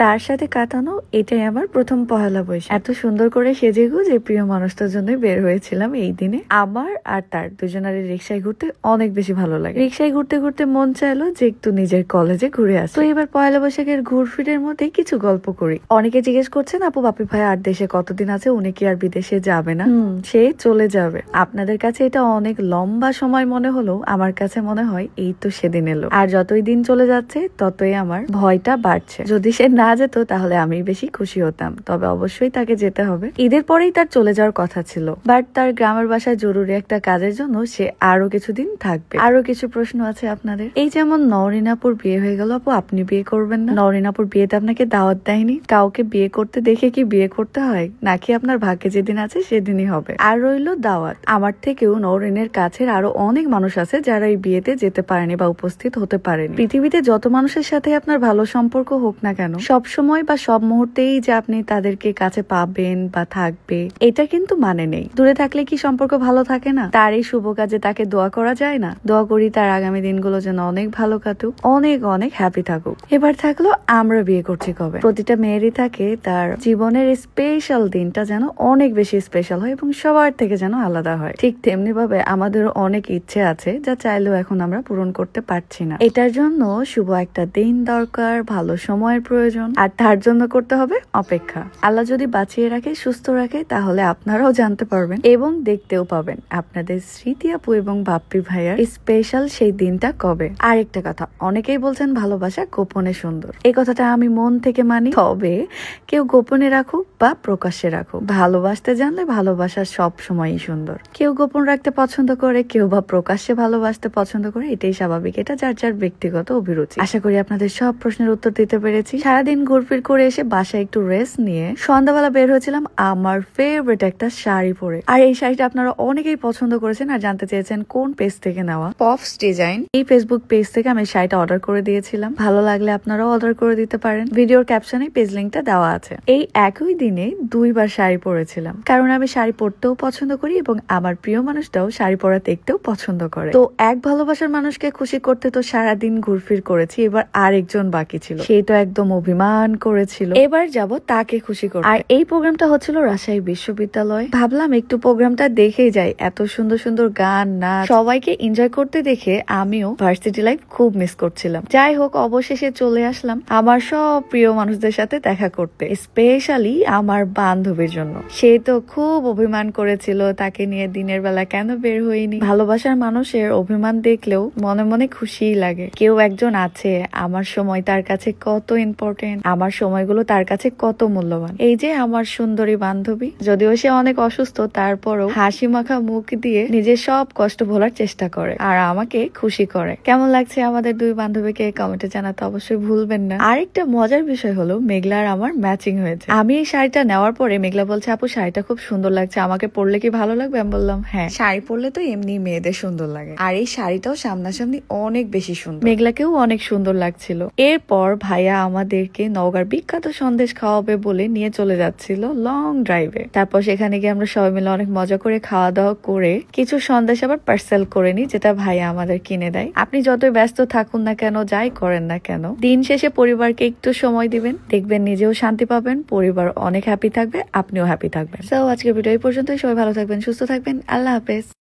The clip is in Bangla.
তার সাথে কাটানো এটাই আমার প্রথম পহেলা বৈশাখ। এত সুন্দর করে সেজে গুজে প্রিয় মানুষটার জন্য বের হয়েছিলাম এই দিনে। আমার আর তার দুজনের রিক্সায় ঘুরতে অনেক বেশি ভালো লাগে। রিক্সায় ঘুরতে ঘুরতে মন চাইলো যে একটু নিজের কলেজে ঘুরে আসি। তো এবার পয়লা বৈশাখের ঘুরফিরের মধ্যে কিছু গল্প করি। অনেকে জিজ্ঞেস করছেন আপু বাপি ভাই আর দেশে কতদিন আছে, উনি কি আর বিদেশে যাবে না? সে চলে যাবে। আপনাদের কাছে এটা অনেক লম্বা সময় মনে হলেও আমার কাছে মনে হয় এই তো সেদিন এলো। আর যতই দিন চলে যাচ্ছে ততই আমার ভয়টা বাড়ছে। যদি সে না যেত তাহলে আমি বেশি খুশি হতাম, তবে অবশ্যই তাকে যেতে হবে। ঈদের পরেই তার চলে যাওয়ার কথা ছিল, বাট তার গ্রামের বাসায় জরুরি একটা কাজের জন্য সে আরো কিছুদিন থাকবে। আরো কিছু প্রশ্ন আছে আপনাদের। এই যেমন নওরিনাপুর বিয়ে হয়ে গেল, আপু আপনি বিয়ে করবেন না? নওরিনাপুর বিয়েতে আপনাকে দাওয়াত দেয়নি? কাউকে বিয়ে করতে দেখে কি বিয়ে করতে হয় নাকি আপনার ভাগ্যে যেদিন আছে সেদিনই হবে? আর রইল দাওয়াত। আমার থেকেও নওরিনের কাছের আরো অনেক মানুষ আছে যারা এই বিয়েতে যেতে পারেনি বা উপস্থিত হতে পারেনি। পৃথিবীতে যত মানুষের সাথে আপনার ভালো সম্পর্ক হোক না কেন, সব সময় বা সব মুহূর্তেই যে আপনি তাদেরকে কাছে পাবেন বা থাকবে এটা কিন্তু মানে নেই। দূরে থাকলে কি সম্পর্ক ভালো থাকে না? তার এই শুভ কাজে তাকে দোয়া করা যায় না? দোয়া করি তার আগামী দিনগুলো যেন অনেক ভালো কাটুক, অনেক অনেক হ্যাপি থাকুক। এবার থাকলো আমরা বিয়ে করছি কবে। প্রতিটা মেয়েরই থাকে তার জীবনের স্পেশাল দিনটা যেন অনেক বেশি স্পেশাল হয় এবং সবার থেকে যেন আলাদা হয়। ঠিক তেমনি ভাবে আমাদেরও অনেক ইচ্ছে আছে যা চাইলেও এখন আমরা পূরণ করতে পারছি না। এটার জন্য শুভ একটা দিন দরকার, ভালো সময়ের প্রয়োজন, আর তার জন্য করতে হবে অপেক্ষা। আল্লাহ যদি বাঁচিয়ে রাখে, সুস্থ রাখে, তাহলে আপনারাও জানতে পারবেন এবং দেখতেও পাবেন আপনাদের স্মৃতি আপু এবং বাপ্পি ভাইয়ার স্পেশাল সেই দিনটা কবে। আর একটা কথা, অনেকেই বলছেন ভালোবাসা গোপনে সুন্দর। এই কথাটা আমি মন থেকে মানি, তবে কেউ গোপনে রাখুক বা প্রকাশ্যে রাখুক, ভালোবাসতে জানলে ভালোবাসা সব সময়ই সুন্দর। কেউ গোপন রাখতে পছন্দ করে, কেউ বা প্রকাশ্যে ভালোবাসতে পছন্দ করে, এটাই স্বাভাবিক। এটা যার যার ব্যক্তিগত অভিরুচি। আশা করি আপনাদের সব প্রশ্নের উত্তর দিতে পেরেছি। সারাদিন ঘুরফির করে এসে বাসায় একটু রেস্ট নিয়ে সন্ধ্যাবেলা বের হয়েছিলাম আমার ফেভারিট একটা শাড়ি পরে। আর এই শাড়িটা আপনারা অনেকেই পছন্দ করেছেন আর জানতে চেয়েছেন কোন পেজ থেকে নেওয়া। পপস ডিজাইন এই ফেসবুক পেজ থেকে আমি শাড়িটা অর্ডার করে দিয়েছিলাম। ভালো লাগলে আপনারাও অর্ডার করে দিতে পারেন। ভিডিওর ক্যাপশনে পেজ লিঙ্কটা দেওয়া আছে। এই একই দিনে দুইবার শাড়ি পরেছিলাম, কারণ আমি শাড়ি পরতেও পছন্দ করি এবং আমার প্রিয় মানুষটাও শাড়ি পরা দেখতেও পছন্দ করে। তো এক ভালোবাসার মানুষকে খুশি করতে তো সারাদিন ঘুরফির করেছি, এবার আরেকজন বাকি ছিল, সে তো একদম অভিমান করেছিল। এবার যাব তাকে খুশি করতে। আর এই প্রোগ্রামটা হচ্ছিল রাজশাহী বিশ্ববিদ্যালয়। ভাবলাম একটু প্রোগ্রামটা দেখে যাই। এত সুন্দর সুন্দর গান, নাচ, সবাইকে এনজয় করতে দেখে আমিও ভার্সিটি লাইফ খুব মিস করছিলাম। যাই হোক, অবশেষে চলে আসলাম আমার সব প্রিয় মানুষদের সাথে দেখা করতে, স্পেশালি আমার বান্ধবীর জন্য। সে তো খুব অভিমান করেছিল তাকে নিয়ে দিনের বেলা কেন বের হইনি। ভালোবাসার মানুষের অভিমান দেখলেও মনে মনে খুশিই লাগে। কেউ একজন আছে আমার সময় তার কাছে কত ইম্পর্টেন্ট, আমার সময়গুলো তার কাছে কত মূল্যবান। এই যে আমার সুন্দরী বান্ধবী, যদিও সে অনেক অসুস্থ, তারপরও হাসি মাখা মুখ দিয়ে নিজের সব কষ্ট ভোলার চেষ্টা করে আর আমাকে খুশি করে। কেমন লাগছে আমাদের দুই বান্ধবীকে কমেন্টে জানাতে অবশ্যই ভুলবেন না। আরেকটা মজার বিষয় হলো মেঘলা আর আমার ম্যাচিং হয়েছে। আমি এই শাড়িটা নেওয়ার পরে মেঘলা বলছে আপু শাড়িটা খুব সুন্দর লাগছে, আমাকে পরলে কি ভালো লাগবে? আমি বললাম হ্যাঁ, শাড়ি পরলে তো এমনি মেয়েদের সুন্দর লাগে, আর এই শাড়িটাও সামনাসামনি অনেক বেশি সুন্দর। মেঘলাকেও অনেক সুন্দর লাগছিল। এরপর ভাইয়া আমাদেরকে নওগাঁর বিখ্যাত সন্দেশ খাওয়াবে বলে নিয়ে চলে যাচ্ছিল লং ড্রাইভে। তারপর সেখানে গিয়ে আমরা সবাই মিলে অনেক মজা করে খাওয়া দাওয়া করে কিছু সন্দেশ আবার পার্সেল করে নিই, যেটা ভাইয়া আমাদের কিনে দেয়। আপনি যতই ব্যস্ত থাকুন না কেন, যাই করেন না কেন, দিন শেষে পরিবারকে একটু সময় দিবেন, দেখবেন নিজেও শান্তি পাবেন, পরিবার অনেক হ্যাপি থাকবে, আপনিও হ্যাপি থাকবেন। সো আজকের ভিডিও এই পর্যন্তই। সবাই ভালো থাকবেন, সুস্থ থাকবেন। আল্লাহ হাফেজ।